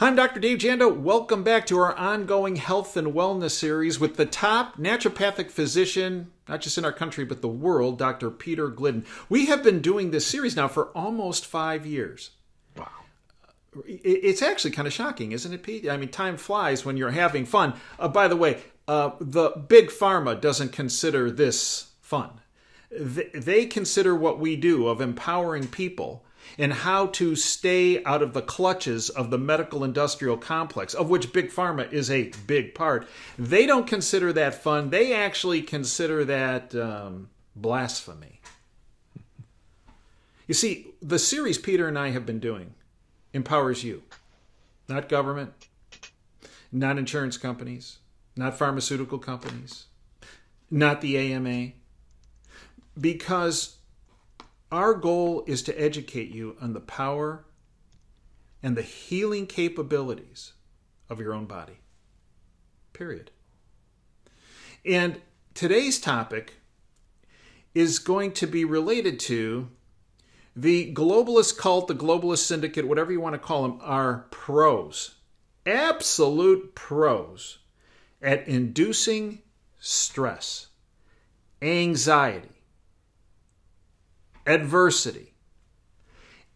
Hi, I'm Dr. Dave Janda. Welcome back to our ongoing health and wellness series with the top naturopathic physician, not just in our country, but the world, Dr. Peter Glidden. We have been doing this series now for almost 5 years. Wow. It's actually kind of shocking, isn't it, Pete? I mean, time flies when you're having fun. By the way, the big pharma doesn't consider this fun. They consider what we do of empowering people and how to stay out of the clutches of the medical industrial complex, of which big pharma is a big part. They don't consider that fun. They actually consider that blasphemy. You see, the series Peter and I have been doing empowers you, not government, not insurance companies, not pharmaceutical companies, not the AMA, because our goal is to educate you on the power and the healing capabilities of your own body. Period. And today's topic is going to be related to the globalist cult, the globalist syndicate, whatever you want to call them, are pros, absolute pros at inducing stress, anxiety, adversity.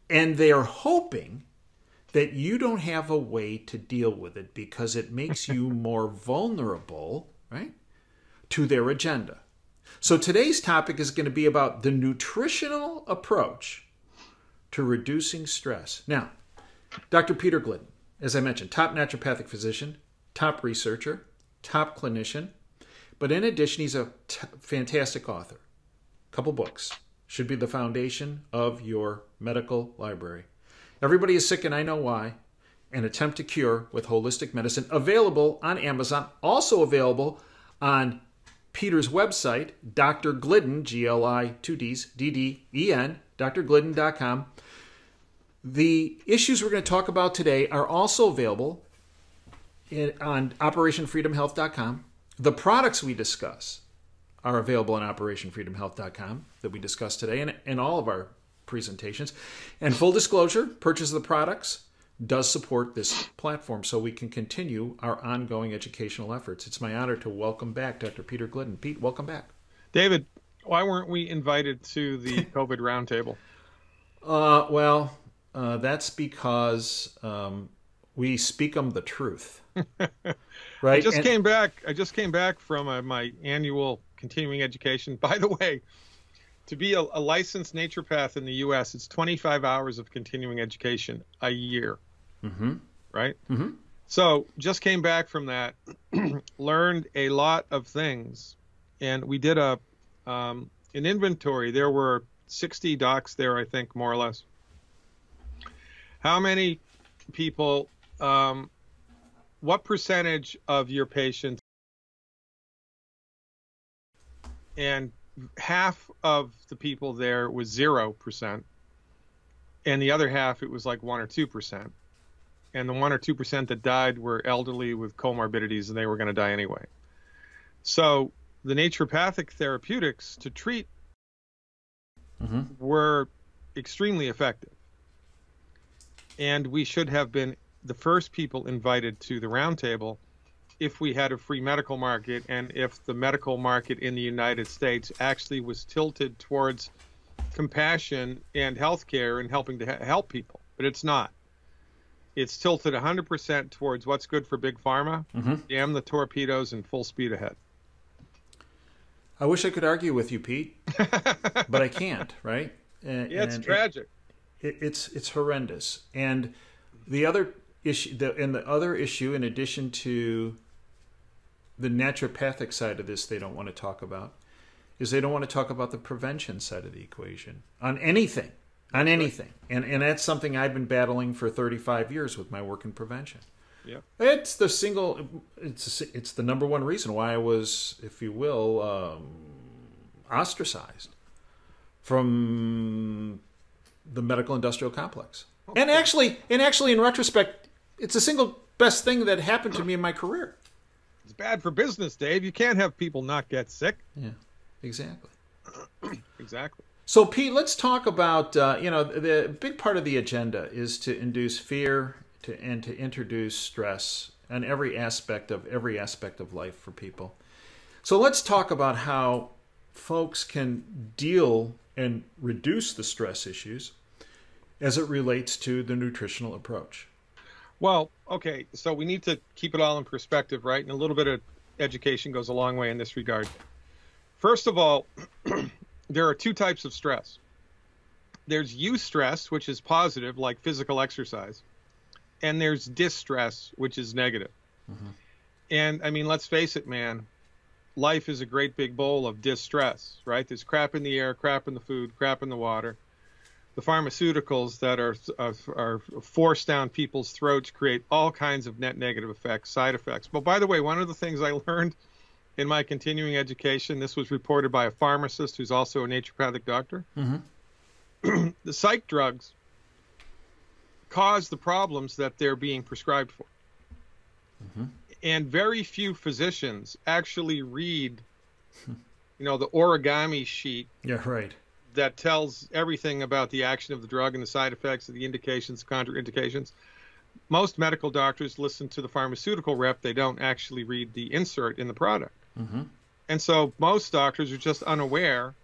And they are hoping that you don't have a way to deal with it because it makes you more vulnerable, right, to their agenda. So today's topic is going to be about the nutritional approach to reducing stress. Now, Dr. Peter Glidden, as I mentioned, top naturopathic physician, top researcher, top clinician, but in addition, he's a fantastic author. A couple books. Should be the foundation of your medical library. Everybody is sick and I know why. An Attempt to Cure with Holistic Medicine. Available on Amazon. Also available on Peter's website, Dr. Glidden, G-L-I-2-Ds, D-D-E-N, drglidden.com. The issues we're going to talk about today are also available on OperationFreedomHealth.com. The products we discuss are available on OperationFreedomHealth.com that we discussed today and all of our presentations. And full disclosure, purchase of the products does support this platform so we can continue our ongoing educational efforts. It's my honor to welcome back Dr. Peter Glidden. Pete, welcome back. David, why weren't we invited to the COVID roundtable? That's because we speak them the truth. Right? I just came back from my annual continuing education. By the way, to be a licensed naturopath in the U.S., it's 25 hours of continuing education a year. Mm-hmm. Right? Mm-hmm. So just came back from that, learned a lot of things, and we did an inventory. There were 60 docs there, I think, more or less. How many people, what percentage of your patients, and half of the people there was 0%, and the other half, it was like 1 or 2%. And the 1 or 2% that died were elderly with comorbidities, and they were going to die anyway. So the naturopathic therapeutics to treat were extremely effective. And we should have been the first people invited to the roundtable if we had a free medical market and if the medical market in the United States actually was tilted towards compassion and healthcare and helping to help people. But it's not. It's tilted 100% towards what's good for big pharma, damn the torpedoes, and full speed ahead. I wish I could argue with you, Pete, but I can't, right? It's tragic. It's horrendous. And the other issue, in addition to the naturopathic side of this, they don't want to talk about, is they don't want to talk about the prevention side of the equation on anything. On anything. And that's something I've been battling for 35 years with my work in prevention. Yeah. It's the number one reason why I was, if you will, ostracized from the medical industrial complex. Okay. And actually, in retrospect, it's the single best thing that happened to me in my career. It's bad for business, Dave. You can't have people not get sick. Yeah, exactly. Exactly. So, Pete, let's talk about, the big part of the agenda is to induce fear, to introduce stress on every aspect of life for people. So let's talk about how folks can deal and reduce the stress issues as it relates to the nutritional approach. Well, okay, so we need to keep it all in perspective, right? And a little bit of education goes a long way in this regard. First of all, there are two types of stress. There's eustress, which is positive, like physical exercise, and there's distress, which is negative. Mm-hmm. And I mean, let's face it, man, life is a great big bowl of distress, right? There's crap in the air, crap in the food, crap in the water. The pharmaceuticals that are forced down people's throats create all kinds of net negative effects, side effects. But by the way, one of the things I learned in my continuing education, this was reported by a pharmacist who's also a naturopathic doctor. Mm-hmm. The psych drugs cause the problems that they're being prescribed for. Mm-hmm. And very few physicians actually read, the origami sheet. Yeah, right. That tells everything about the action of the drug and the side effects, the indications, contraindications. Most medical doctors listen to the pharmaceutical rep. They don't actually read the insert in the product. Mm-hmm. And so most doctors are just unaware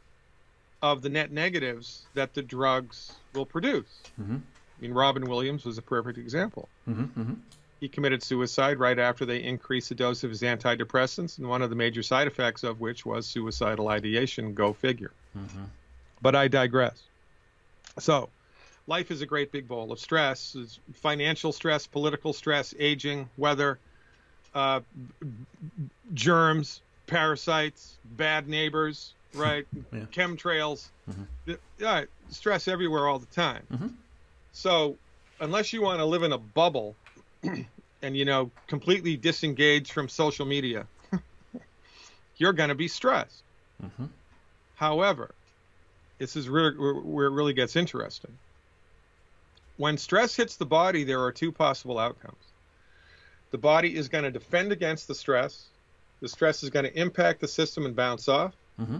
of the net negatives that the drugs will produce. Mm-hmm. I mean, Robin Williams was a perfect example. Mm-hmm. Mm-hmm. He committed suicide right after they increased the dose of his antidepressants, and one of the major side effects of which was suicidal ideation. Go figure. Mm-hmm. But I digress. So, life is a great big bowl of stress. It's financial stress, political stress, aging, weather, germs, parasites, bad neighbors, right? Yeah. Chemtrails. Mm-hmm. Stress everywhere all the time. Mm-hmm. So, unless you want to live in a bubble and, completely disengaged from social media, you're going to be stressed. Mm-hmm. However, this is where it really gets interesting. When stress hits the body, there are two possible outcomes. The body is going to defend against the stress. The stress is going to impact the system and bounce off. Mm-hmm.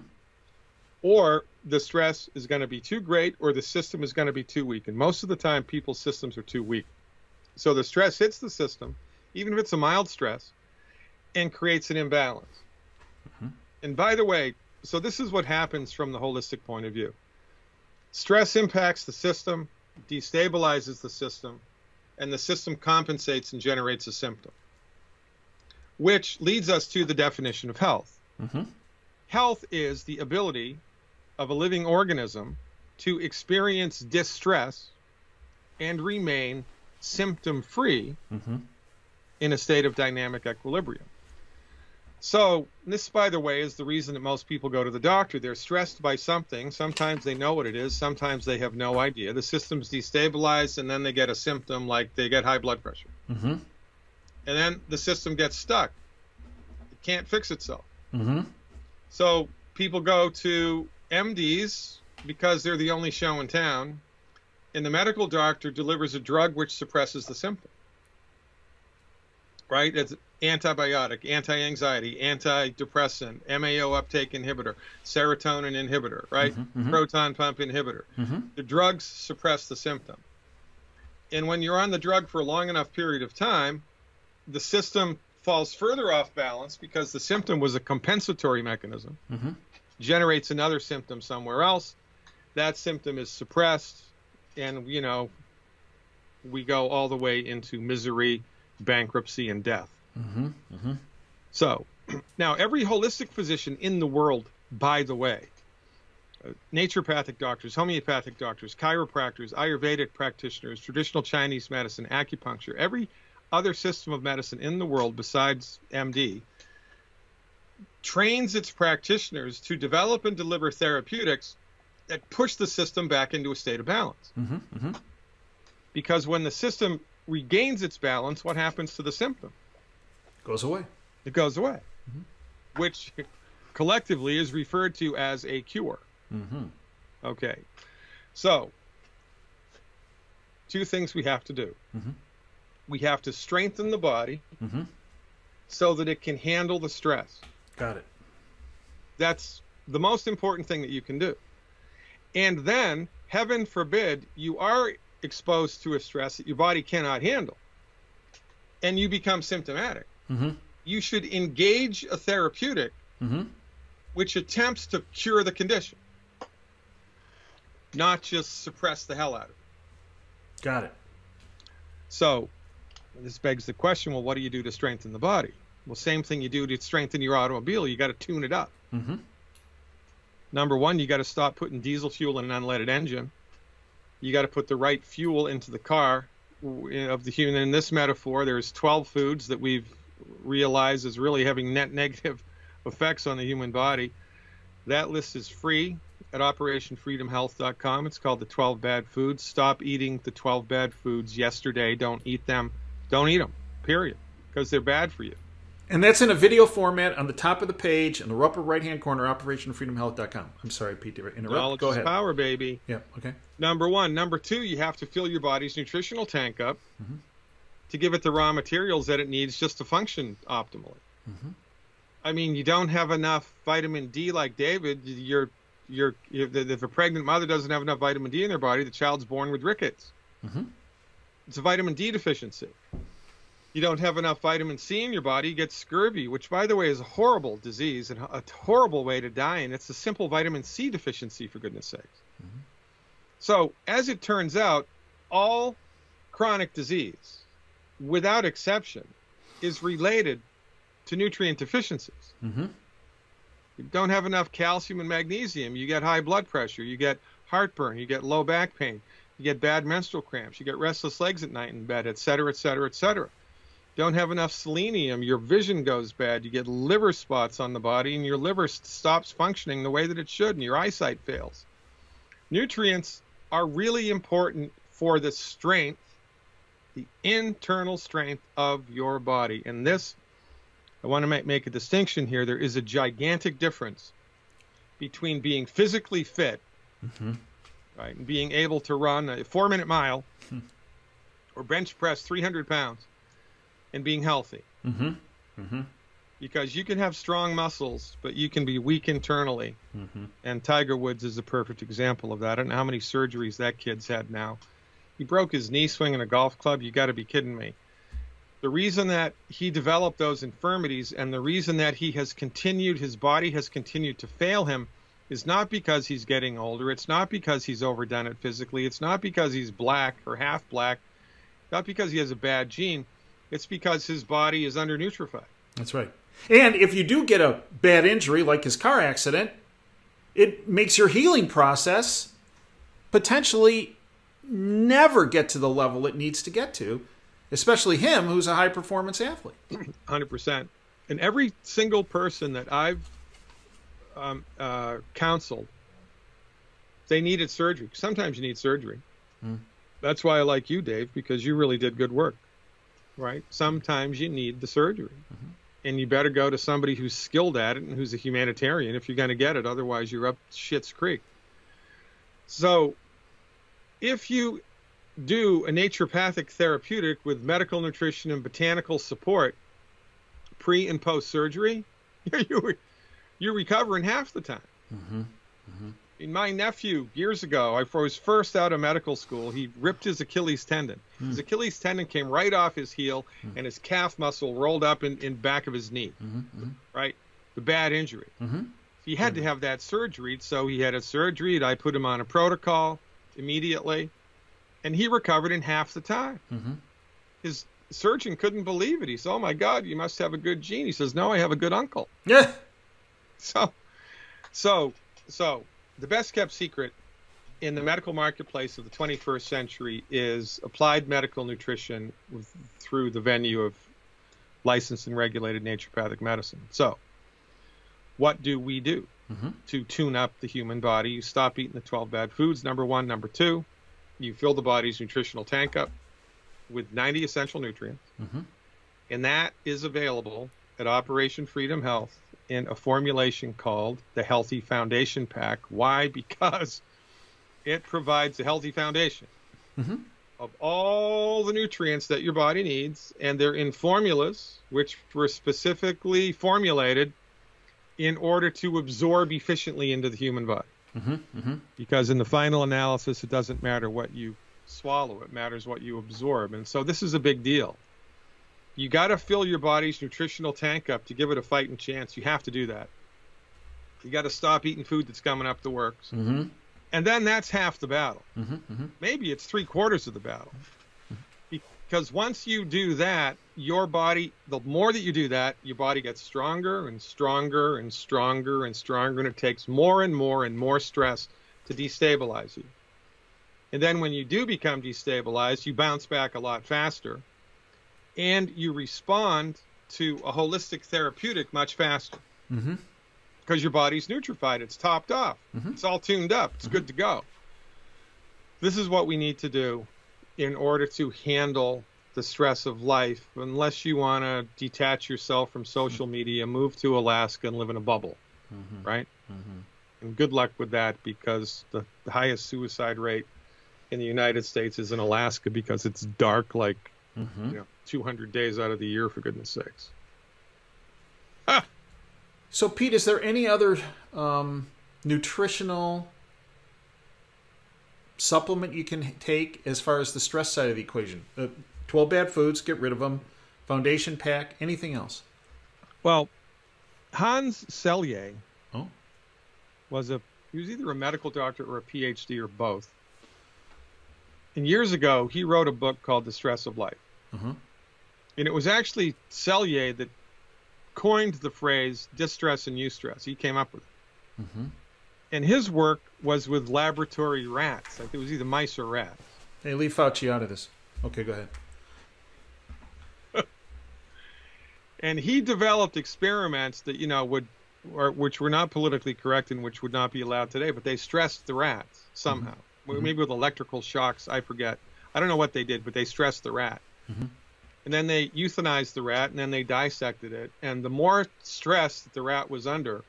Or the stress is going to be too great, or the system is going to be too weak. And most of the time, people's systems are too weak. So the stress hits the system, even if it's a mild stress, and creates an imbalance. Mm-hmm. And by the way, so this is what happens from the holistic point of view. Stress impacts the system, destabilizes the system, and the system compensates and generates a symptom, which leads us to the definition of health. Mm-hmm. Health is the ability of a living organism to experience distress and remain symptom-free mm-hmm. in a state of dynamic equilibrium. So this, by the way, is the reason that most people go to the doctor. They're stressed by something. Sometimes they know what it is. Sometimes they have no idea. The system's destabilized, and then they get a symptom like they get high blood pressure. Mm-hmm. And then the system gets stuck. It can't fix itself. Mm-hmm. So people go to MDs because they're the only show in town, and the medical doctor delivers a drug which suppresses the symptom. Right? It's antibiotic, anti-anxiety, antidepressant, MAO uptake inhibitor, serotonin inhibitor, right? Mm-hmm, mm-hmm. Proton pump inhibitor. Mm-hmm. The drugs suppress the symptom. And when you're on the drug for a long enough period of time, the system falls further off balance because the symptom was a compensatory mechanism, mm-hmm. generates another symptom somewhere else. That symptom is suppressed, and, we go all the way into misery, bankruptcy, and death. Mm-hmm. Mm-hmm. So now every holistic physician in the world, by the way, naturopathic doctors, homeopathic doctors, chiropractors, Ayurvedic practitioners, traditional Chinese medicine, acupuncture, every other system of medicine in the world besides MD trains its practitioners to develop and deliver therapeutics that push the system back into a state of balance. Mm-hmm. Mm-hmm. Because when the system regains its balance, what happens to the symptom? Goes away. It goes away, mm-hmm. which collectively is referred to as a cure. Mm-hmm. Okay. So, two things we have to do. Mm-hmm. We have to strengthen the body mm-hmm. so that it can handle the stress. Got it. That's the most important thing that you can do. And then, heaven forbid, you are exposed to a stress that your body cannot handle. and you become symptomatic, Mm-hmm. you should engage a therapeutic Mm-hmm. which attempts to cure the condition, not just suppress the hell out of it. Got it. So this begs the question, well, what do you do to strengthen the body? Well, same thing you do to strengthen your automobile. You got to tune it up. Mm-hmm. Number one, you got to stop putting diesel fuel in an unleaded engine. You got to put the right fuel into the car. Of the human, in this metaphor, there's 12 foods that we've realized is really having net negative effects on the human body. That list is free at operationfreedomhealth.com. It's called the 12 Bad Foods. Stop eating the 12 bad foods yesterday. Don't eat them. Don't eat them, period, because they're bad for you. And that's in a video format on the top of the page in the upper right-hand corner, operationfreedomhealth.com. I'm sorry, Pete, to interrupt. Knowledge Go is ahead. power, baby. Yeah, okay. Number one. Number two, you have to fill your body's nutritional tank up Mm-hmm. to give it the raw materials that it needs just to function optimally. Mm-hmm. I mean, you don't have enough vitamin D like David. If a pregnant mother doesn't have enough vitamin D in their body, the child's born with rickets. Mm-hmm. It's a vitamin D deficiency. You don't have enough vitamin C in your body, you get scurvy, which, by the way, is a horrible disease and a horrible way to die, and it's a simple vitamin C deficiency, for goodness sakes. Mm-hmm. So, as it turns out, all chronic disease, without exception, is related to nutrient deficiencies. Mm-hmm. You don't have enough calcium and magnesium, you get high blood pressure, you get heartburn, you get low back pain, you get bad menstrual cramps, you get restless legs at night in bed, et cetera, et cetera, et cetera. Don't have enough selenium, your vision goes bad, you get liver spots on the body, and your liver stops functioning the way that it should, and your eyesight fails. Nutrients are really important for the strength, the internal strength of your body. And this, I want to make a distinction here. There is a gigantic difference between being physically fit, Mm-hmm. right, and being able to run a 4-minute mile or bench press 300 pounds and being healthy. Mm-hmm. Mm-hmm. Because you can have strong muscles, but you can be weak internally. Mm-hmm. And Tiger Woods is a perfect example of that. I don't know how many surgeries that kid's had now. He broke his knee swinging a golf club. You got to be kidding me. The reason that he developed those infirmities and the reason that his body has continued to fail him is not because he's getting older. It's not because he's overdone it physically. It's not because he's black or half black. Not because he has a bad gene. It's because his body is undernutrified. That's right. And if you do get a bad injury, like his car accident, it makes your healing process potentially never get to the level it needs to get to, especially him, who's a high-performance athlete. 100%. And every single person that I've counseled, they needed surgery. Sometimes you need surgery. Mm. That's why I like you, Dave, because you really did good work, right? Sometimes you need the surgery. Mm-hmm. And you better go to somebody who's skilled at it and who's a humanitarian if you're going to get it. Otherwise, you're up Schitt's Creek. So if you do a naturopathic therapeutic with medical nutrition and botanical support pre and post surgery, you recover in half the time. Mm-hmm. Mm-hmm. In my nephew, years ago, I was first out of medical school, he ripped his Achilles tendon. His Achilles tendon came right off his heel, and his calf muscle rolled up in back of his knee, right? The bad injury. He had to have that surgery, so he had a surgery. I put him on a protocol immediately, and he recovered in half the time. His surgeon couldn't believe it. He said, "Oh, my God, you must have a good gene." He says, "No, I have a good uncle." Yeah. So the best kept secret in the medical marketplace of the 21st century is applied medical nutrition through the venue of licensed and regulated naturopathic medicine. So what do we do to tune up the human body? You stop eating the 12 bad foods, number one. Number two, you fill the body's nutritional tank up with 90 essential nutrients. And that is available at Operation Freedom Health in a formulation called the Healthy Foundation Pack. Why? Because it provides a healthy foundation of all the nutrients that your body needs, and they're in formulas which were specifically formulated in order to absorb efficiently into the human body. Because in the final analysis, it doesn't matter what you swallow, it matters what you absorb. And so this is a big deal. You got to fill your body's nutritional tank up to give it a fighting chance. You have to do that. You got to stop eating food that's coming up the works. Mm-hmm. And then that's half the battle. Mm-hmm. Mm-hmm. Maybe it's 3/4 of the battle. Because once you do that, your body, the more that you do that, your body gets stronger and stronger and stronger and stronger, and it takes more and more and more stress to destabilize you. And then when you do become destabilized, you bounce back a lot faster, and you respond to a holistic therapeutic much faster. Mm-hmm. Because your body's nutrified, it's topped off, Mm-hmm. it's all tuned up, it's good to go. This is what we need to do in order to handle the stress of life, unless you want to detach yourself from social media, move to Alaska and live in a bubble, Mm-hmm. right? Mm-hmm. And good luck with that, because the highest suicide rate in the United States is in Alaska, because it's dark like Mm-hmm. 200 days out of the year, for goodness sakes. So, Pete, is there any other nutritional supplement you can take as far as the stress side of the equation? 12 bad foods, get rid of them. Foundation pack, anything else? Well, Hans Selye Oh, he was either a medical doctor or a PhD or both. And years ago, he wrote a book called The Stress of Life. uh-huh. And it was actually Selye that coined the phrase distress and eustress. He came up with it. Mm-hmm. And his work was with laboratory rats. Like, it was either mice or rats. Hey, leave Fauci out of this. Okay, go ahead. And he developed experiments that, which were not politically correct and which would not be allowed today, but they stressed the rats somehow. Mm-hmm. Maybe with electrical shocks, I forget. I don't know what they did, but they stressed the rat. Mm-hmm. And then they euthanized the rat, and then they dissected it. And the more stress that the rat was under,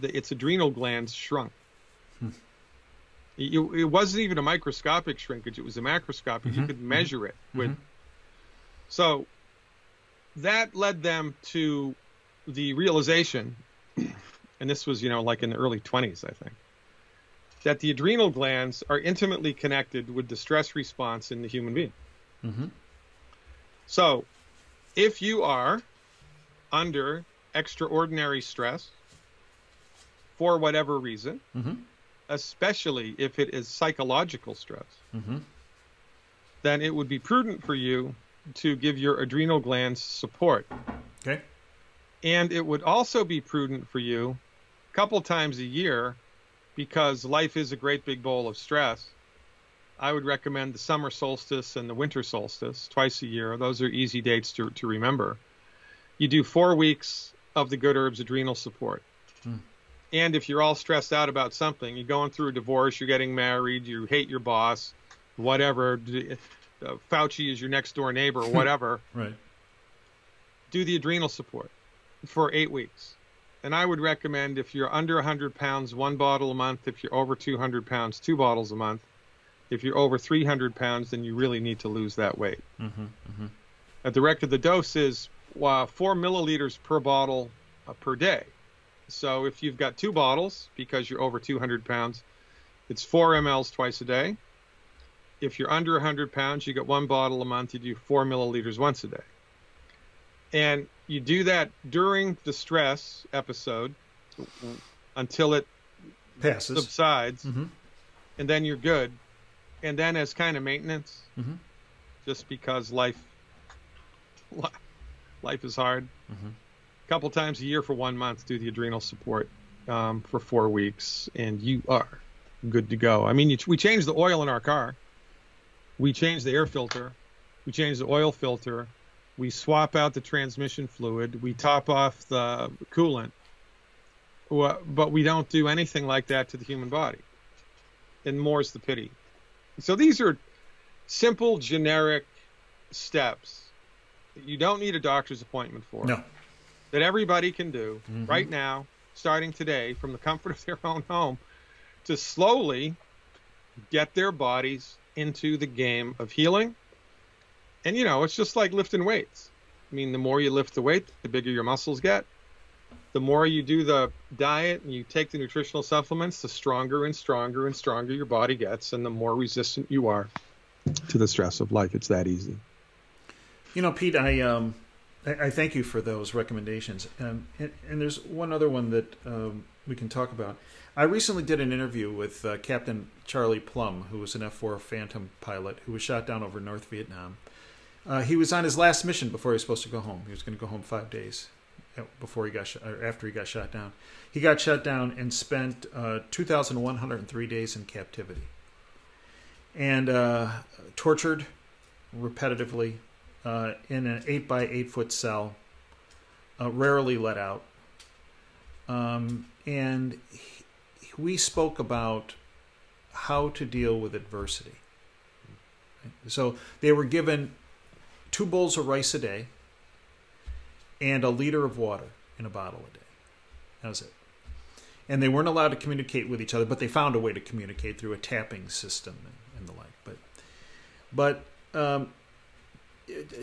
its adrenal glands shrunk. It wasn't even a microscopic shrinkage. It was a macroscopic. Mm-hmm. You could measure it. Mm-hmm. So that led them to the realization, and this was, like in the early 20s, I think, that the adrenal glands are intimately connected with the stress response in the human being. Mm-hmm. So if you are under extraordinary stress for whatever reason, Mm-hmm. especially if it is psychological stress, Mm-hmm. then it would be prudent for you to give your adrenal glands support. Okay. And it would also be prudent for you a couple times a year, because life is a great big bowl of stress. I would recommend the summer solstice and the winter solstice twice a year. Those are easy dates to remember. You do 4 weeks of the Good Herbs Adrenal Support. Mm. And if you're all stressed out about something, you're going through a divorce, you're getting married, you hate your boss, whatever, Fauci is your next door neighbor, whatever, Right. do the Adrenal Support for 8 weeks. And I would recommend, if you're under 100 pounds, 1 bottle a month. If you're over 200 pounds, 2 bottles a month. If you're over 300 pounds, then you really need to lose that weight. Mm-hmm. Mm-hmm. The dose is 4 milliliters per bottle per day. So if you've got 2 bottles, because you're over 200 pounds, it's 4 mLs twice a day. If you're under 100 pounds, you get 1 bottle a month. You do 4 milliliters once a day. And you do that during the stress episode until it Passes. subsides, Mm-hmm. and then you're good. And then as kind of maintenance, Mm-hmm. just because life is hard, Mm-hmm. a couple times a year for 1 month, do the Adrenal Support for 4 weeks, and you are good to go. I mean, we changed the oil in our car. We changed the air filter. We changed the oil filter. We swap out the transmission fluid. We top off the coolant. But we don't do anything like that to the human body. And more's the pity. So these are simple, generic steps that you don't need a doctor's appointment for. No. That everybody can do Mm-hmm. right now, starting today, from the comfort of their own home, to slowly get their bodies into the game of healing. And, it's just like lifting weights. I mean, the more you lift the weight, the bigger your muscles get. The more you do the diet and you take the nutritional supplements, the stronger and stronger and stronger your body gets, and the more resistant you are to the stress of life. It's that easy. Pete, I thank you for those recommendations. And there's one other one that we can talk about. I recently did an interview with Captain Charlie Plum, who was an F-4 Phantom pilot who was shot down over North Vietnam. He was on his last mission before he was supposed to go home. He was going to go home 5 days before he got after he got shot down. He got shot down and spent 2,103 days in captivity, and tortured repetitively in an 8 by 8 foot cell, rarely let out. And we spoke about how to deal with adversity. So they were given 2 bowls of rice a day and a liter of water in a bottle a day. That was it. And they weren't allowed to communicate with each other, but they found a way to communicate through a tapping system and the like. But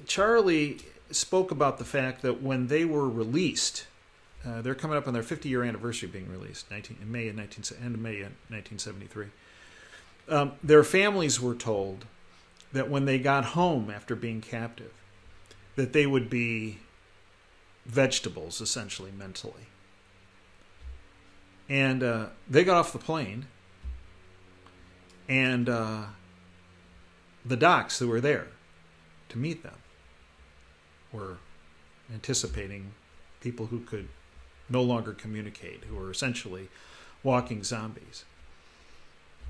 Charlie spoke about the fact that when they were released, they're coming up on their 50-year anniversary of being released, end of May of 1973. Their families were told that when they got home after being captive, that they would be vegetables, essentially, mentally. And they got off the plane, and the docs who were there to meet them were anticipating people who could no longer communicate, who were essentially walking zombies.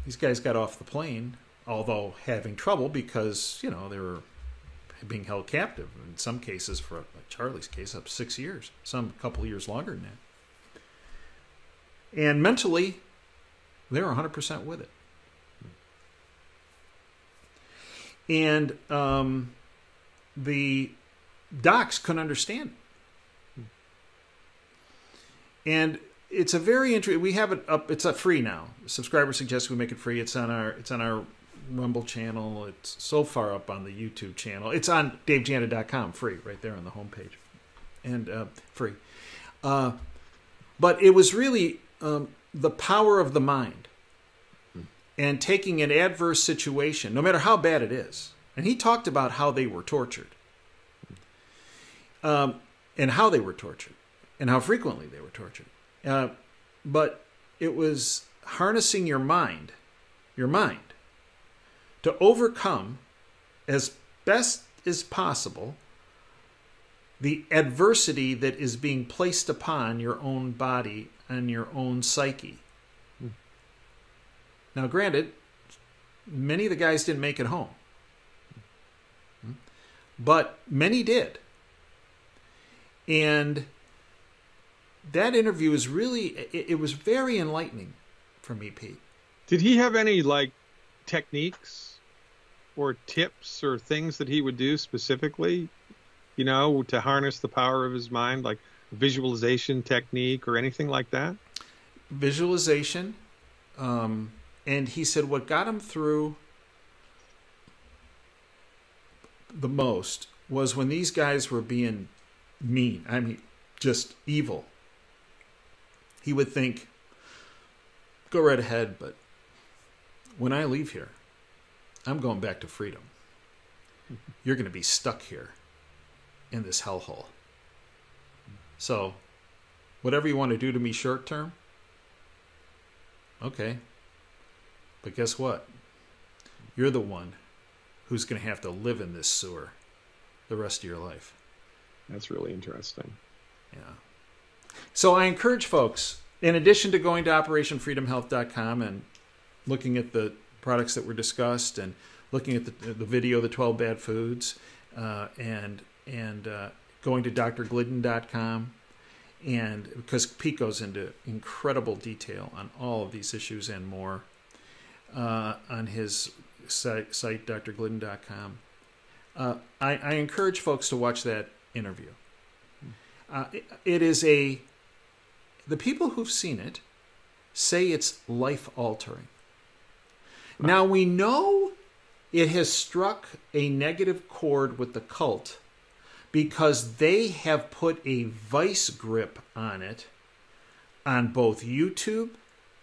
These guys got off the plane, although having trouble because, they were being held captive. In some cases, for Charlie's case, up to 6 years. Some a couple of years longer than that. And mentally, they were 100% with it. And the docs couldn't understand it. And it's a very interesting. We have it up. It's free now. Subscriber suggests we make it free. It's on our Rumble channel. It's so far up on the YouTube channel. It's on DaveJanda.com, free, right there on the homepage, and free. But it was really the power of the mind, and taking an adverse situation, no matter how bad it is. And he talked about how they were tortured, and how they were tortured, and how frequently they were tortured. But it was harnessing your mind, to overcome as best as possible the adversity that is being placed upon your own body and your own psyche. Now, granted, many of the guys didn't make it home, but many did. And that interview is really, it was very enlightening for me, Pete. Did he have any, techniques or tips or things that he would do specifically, to harness the power of his mind, like visualization technique or anything like that? Visualization. And he said what got him through the most was when these guys were being mean. I mean, just evil. He would think, go right ahead, but when I leave here, I'm going back to freedom. You're going to be stuck here in this hellhole. So, whatever you want to do to me short term, okay. But guess what? You're the one who's going to have to live in this sewer the rest of your life. That's really interesting. Yeah. So I encourage folks, in addition to going to OperationFreedomHealth.com and looking at the products that were discussed and looking at the video, the 12 Bad Foods, and going to drglidden.com, and because Pete goes into incredible detail on all of these issues and more on his site drglidden.com. I encourage folks to watch that interview. It is the people who've seen it say it's life-altering. Wow. Now, we know it has struck a negative chord with the cult because they have put a vice grip on it on both YouTube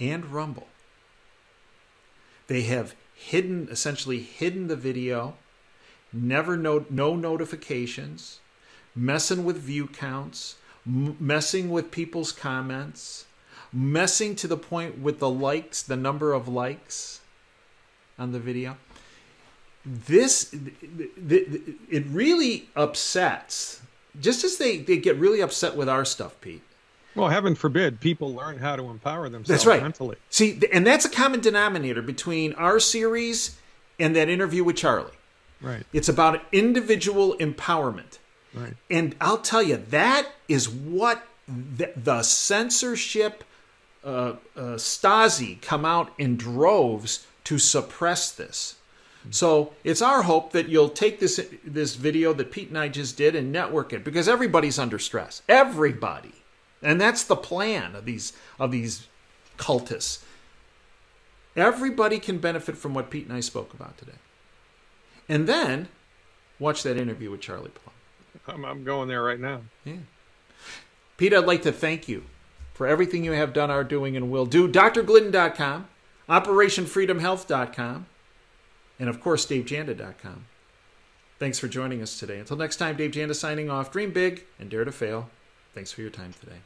and Rumble. They have essentially hidden the video, never no notifications, messing with view counts, messing with people's comments, messing to the point with the likes, the number of likes on the video. It really upsets, just as they get really upset with our stuff, Pete. Well, heaven forbid people learn how to empower themselves That's right. mentally. See, and that's a common denominator between our series and that interview with Charlie. Right. It's about individual empowerment. Right. And I'll tell you, that is what the censorship Stasi come out in droves to suppress this. So it's our hope that you'll take this video that Pete and I just did and network it, because everybody's under stress. Everybody. And that's the plan of these cultists. Everybody can benefit from what Pete and I spoke about today. And then watch that interview with Charlie Plum. I'm going there right now. Yeah. Pete, I'd like to thank you for everything you have done, are doing, and will do. drglidden.com, operationfreedomhealth.com, and of course, DaveJanda.com. Thanks for joining us today. Until next time, Dave Janda signing off. Dream big and dare to fail. Thanks for your time today.